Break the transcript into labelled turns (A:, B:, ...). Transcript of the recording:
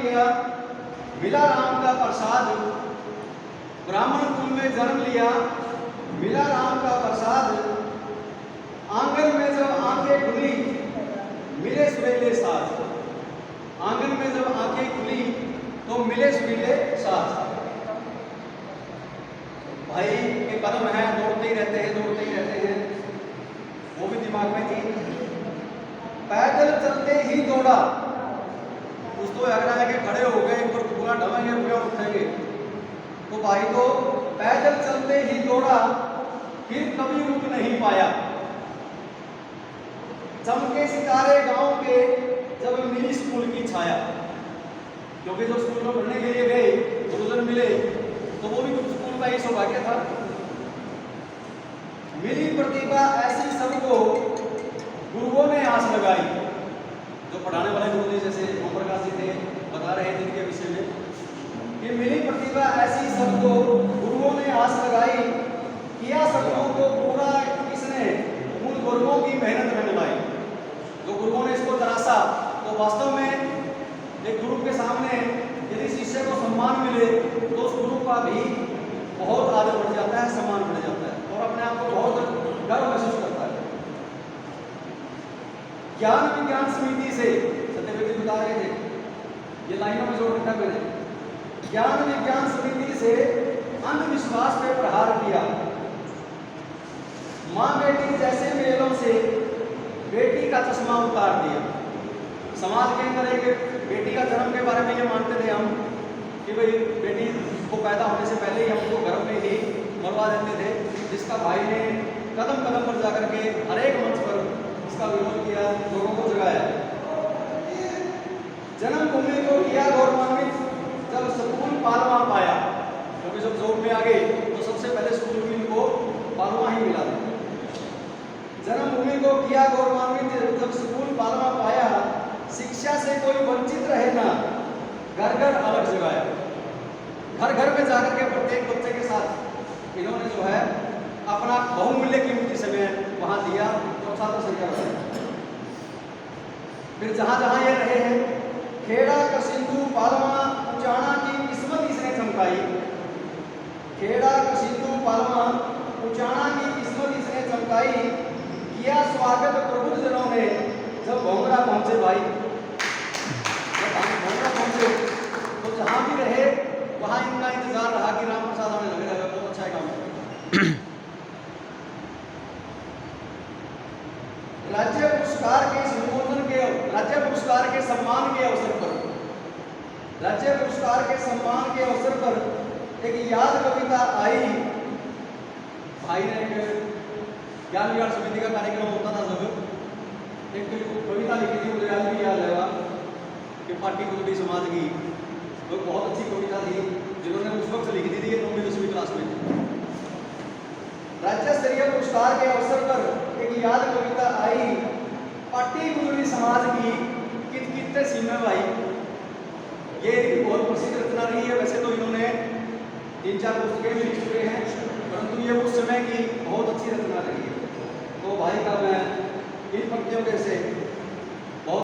A: लिया, मिला राम का प्रसाद। ब्राह्मण कुल में जन्म लिया, मिला राम का प्रसाद। आंगन में जब आंखें खुली, मिले सुरीले साज। आंगन में जब आंखें खुली तो मिले सुरीले साज। भाई के कदम है, दौड़ते ही रहते हैं, दौड़ते ही रहते हैं, वो भी दिमाग में थी। पैदल चलते ही दौड़ा, कुछ तो लग रहा है कि खड़े हो गए, ऊपर पूरा ढलेंगे, पूरा उठेंगे। तो भाई तो पैदल चलते ही दौड़ा, फिर कभी रुक नहीं पाया। चमके सितारे गांव के जब मिली स्कूल की छाया, क्योंकि जो स्कूल में पढ़ने के लिए गए, गुरुजन मिले, तो वो भी स्कूल का ही सौभाग्य था। मिली प्रतिभा ऐसी सबको, गुरुओं ने आस लगाई। जो पढ़ाने वाले गुरु जी जैसे ओम प्रकाश जी थे, बता रहे थे इनके विषय में कि मिली प्रतिभा ऐसी सबको, गुरुओं ने आस लगाई। किया सपनों को पूरा किसने, उन गुरुओं की मेहनत में लगाई। जो गुरुओं ने इसको तराशा, तो वास्तव में एक गुरु के सामने यदि शिष्य को सम्मान मिले तो उस गुरु का भी बहुत आदर बढ़ जाता है, सम्मान बढ़ जाता है और अपने आप को बहुत गर्व महसूस करता है। ज्ञान विज्ञान समिति से, सत्यव्रत जी बता रहे थे, ये लाइनों में जोड़ रखा मैंने। ज्ञान विज्ञान समिति से अंधविश्वास पे प्रहार किया। मां बेटी जैसे मेलों से बेटी का चश्मा उतार दिया। समाज के अंदर एक बेटी का जन्म के बारे में ये मानते थे हम कि भाई बेटी को पैदा होने से पहले ही हमको गर्भ में ही मरवा देते थे, जिसका भाई ने कदम कदम पर जाकर के हर एक मंच पर इसका विरोध किया, लोगों को जगाया। जन्मभूमि को किया गौरवान्वित जब स्कूल पालवा पाया, क्योंकि जब जॉब में आ गए तो सबसे पहले स्कूल में इनको पालवा ही मिला था। जन्मभूमि को किया गौरवान्वित जब स्कूल पालवा पाया। शिक्षा से कोई वंचित रहे ना, घर घर अलग जगाया। घर घर में जाकर के प्रत्येक बच्चे के साथ इन्होंने जो है अपना बहुमूल्य कीमती समय वहां दिया और छात्र संख्या बढ़ाई। फिर जहां जहां ये रहे हैं, खेड़ा का सिंधु पालवा उचाना की किस्मत इसने चमकाई। खेड़ा का सिंधु पालवा उचाना की किस्मत इसने चमकाई। किया स्वागत प्रबुद्ध जनों ने जब भोंगड़ा पहुंचे भाई। जब भोंगड़ा पहुंचे तो जहां भी रहे वहां इनका इंतजार रहा कि राम प्रसाद हमें लग रहा है बहुत अच्छा है काम। राज्य पुरस्कार के संबोधन के, राज्य पुरस्कार के सम्मान के अवसर पर, राज्य पुरस्कार के सम्मान के अवसर पर एक याद कविता आई। भाई ने एक ज्ञान विज्ञान समिति का कार्यक्रम होता था, जब एक कविता लिखी थी, मुझे आज भी याद है कि पार्टी कुलबी समाज की, वो बहुत अच्छी कविता थी जिन्होंने उस वक्त लिखी थी, 9वीं 10वीं क्लास में। राज्य स्तरीय पुरस्कार के अवसर पर एक याद कविता आई। पार्टी कुलबी समाज की कित कितने सीमे भाई। ये बहुत प्रसिद्ध रचना रही है। वैसे तो इन्होंने 3-4 पुस्तकें भी लिख चुके हैं, परंतु ये उस समय की बहुत अच्छी रचना रही है। तो भाई का मैं इन पंक्तियों के से